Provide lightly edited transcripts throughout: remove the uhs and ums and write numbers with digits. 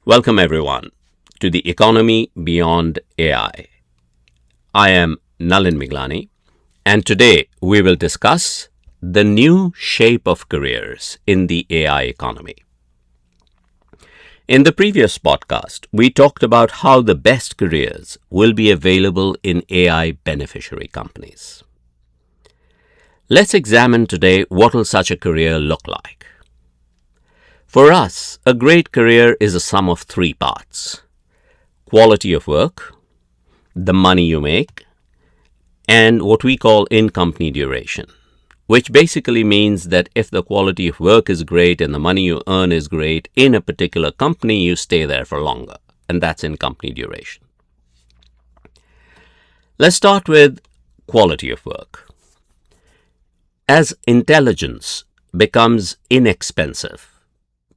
Welcome everyone to the Economy Beyond AI. I am Nalin Miglani, and today we will discuss the new shape of careers in the AI economy. In the previous podcast, we talked about how the best careers will be available in AI beneficiary companies. Let's examine today what will such a career look like. For us, a great career is a sum of three parts: quality of work, the money you make, and what we call in-company duration, which basically means that if the quality of work is great and the money you earn is great in a particular company, you stay there for longer, and that's in-company duration. Let's start with quality of work. As intelligence becomes inexpensive,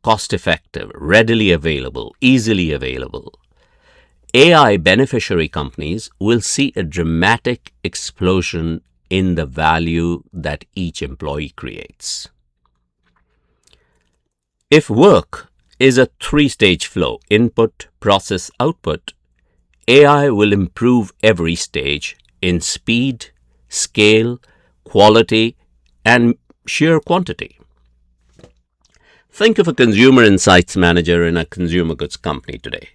cost-effective, readily available, easily available, AI beneficiary companies will see a dramatic explosion in the value that each employee creates. If work is a three-stage flow, input, process, output, AI will improve every stage in speed, scale, quality, and sheer quantity. Think of a consumer insights manager in a consumer goods company today.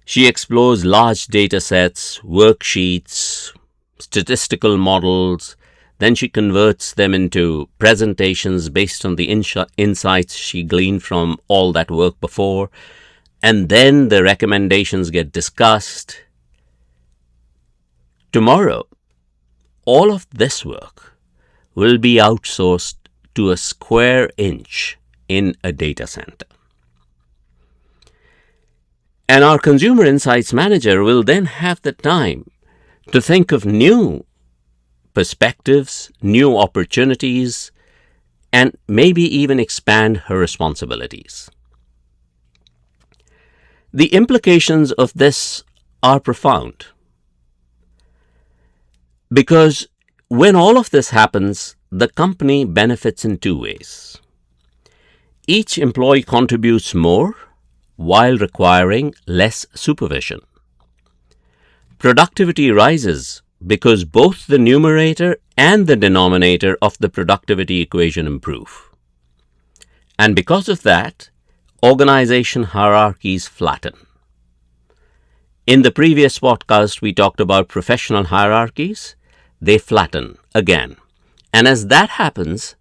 She explores large data sets, worksheets, statistical models, then she converts them into presentations based on the insights she gleaned from all that work before, and then the recommendations get discussed. Tomorrow, all of this work will be outsourced to a square inch in a data center. And our consumer insights manager will then have the time to think of new perspectives, new opportunities, and maybe even expand her responsibilities. The implications of this are profound, because when all of this happens, the company benefits in two ways. Each employee contributes more while requiring less supervision. Productivity rises because both the numerator and the denominator of the productivity equation improve. And because of that, organization hierarchies flatten. In the previous podcast, we talked about professional hierarchies. They flatten again. And as that happens,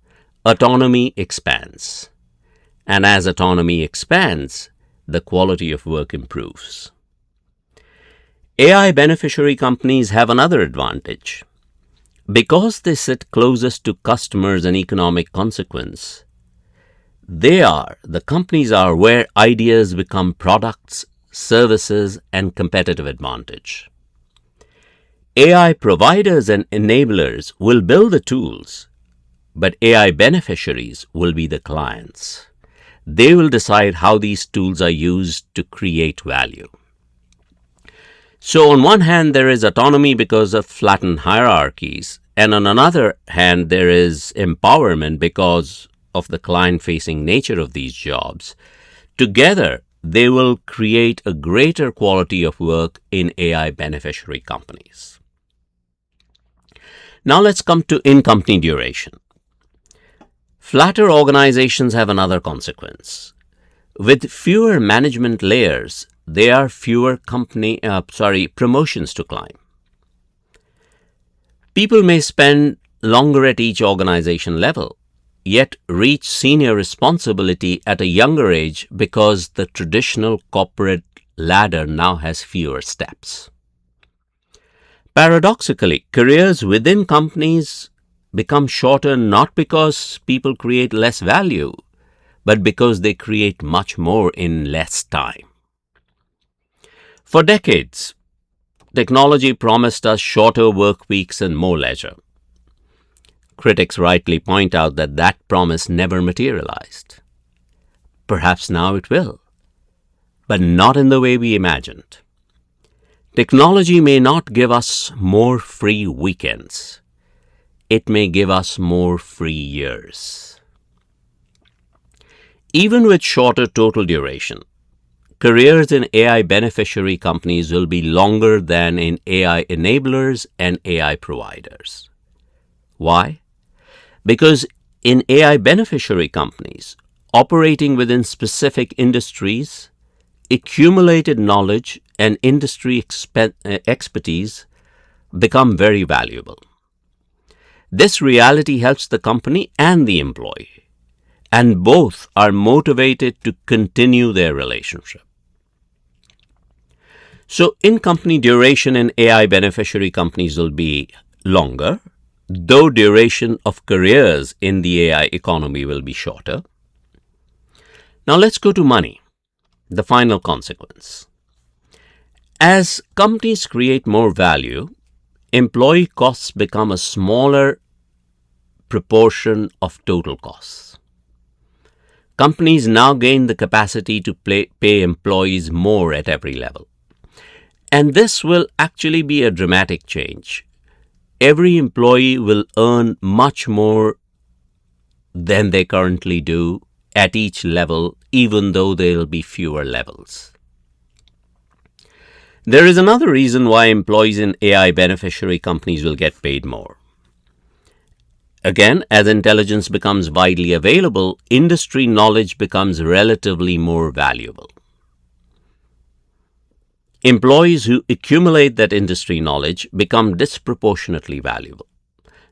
autonomy expands. And as autonomy expands, the quality of work improves. AI beneficiary companies have another advantage. Because they sit closest to customers and economic consequence, the companies are where ideas become products, services, and competitive advantage. AI providers and enablers will build the tools, but AI beneficiaries will be the clients. They will decide how these tools are used to create value. So on one hand, there is autonomy because of flattened hierarchies, and on another hand, there is empowerment because of the client-facing nature of these jobs. Together, they will create a greater quality of work in AI beneficiary companies. Now let's come to in-company duration. Flatter organizations have another consequence. With fewer management layers, there are fewer promotions to climb. People may spend longer at each organization level, yet reach senior responsibility at a younger age because the traditional corporate ladder now has fewer steps. Paradoxically, careers within companies become shorter not because people create less value, but because they create much more in less time. For decades, technology promised us shorter work weeks and more leisure. Critics rightly point out that that promise never materialized. Perhaps now it will, but not in the way we imagined. Technology may not give us more free weekends. It may give us more free years. Even with shorter total duration, careers in AI beneficiary companies will be longer than in AI enablers and AI providers. Why? Because in AI beneficiary companies, operating within specific industries, accumulated knowledge and industry expertise become very valuable. This reality helps the company and the employee, and both are motivated to continue their relationship. So, in-company duration in AI beneficiary companies will be longer, though duration of careers in the AI economy will be shorter. Now let's go to money, the final consequence. As companies create more value, employee costs become a smaller proportion of total costs. Companies now gain the capacity to pay employees more at every level. And this will actually be a dramatic change. Every employee will earn much more than they currently do at each level, even though there will be fewer levels. There is another reason why employees in AI beneficiary companies will get paid more. Again, as intelligence becomes widely available, industry knowledge becomes relatively more valuable. Employees who accumulate that industry knowledge become disproportionately valuable,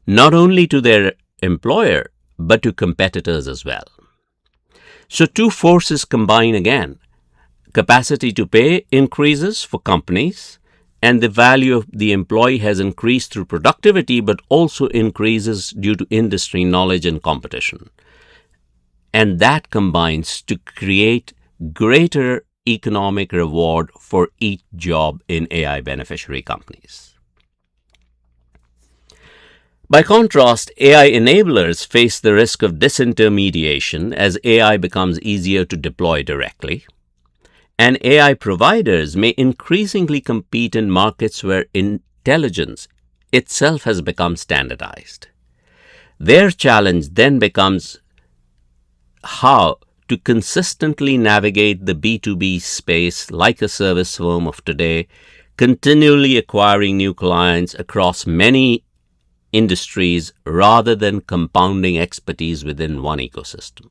not only to their employer, but to competitors as well. So two forces combine again. Capacity to pay increases for companies, and the value of the employee has increased through productivity, but also increases due to industry knowledge and competition. And that combines to create greater economic reward for each job in AI beneficiary companies. By contrast, AI enablers face the risk of disintermediation as AI becomes easier to deploy directly, and AI providers may increasingly compete in markets where intelligence itself has become standardized. Their challenge then becomes how to consistently navigate the B2B space like a service firm of today, continually acquiring new clients across many industries rather than compounding expertise within one ecosystem.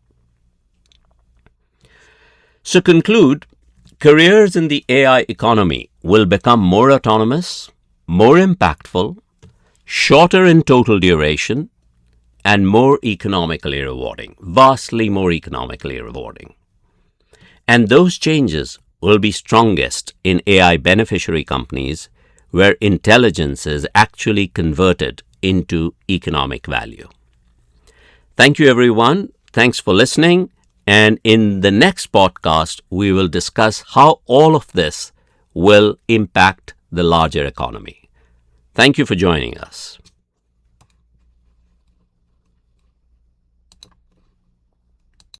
So conclude, careers in the AI economy will become more autonomous, more impactful, shorter in total duration, and more economically rewarding, vastly more economically rewarding. And those changes will be strongest in AI beneficiary companies where intelligence is actually converted into economic value. Thank you, everyone. Thanks for listening. And in the next podcast, we will discuss how all of this will impact the larger economy. Thank you for joining us.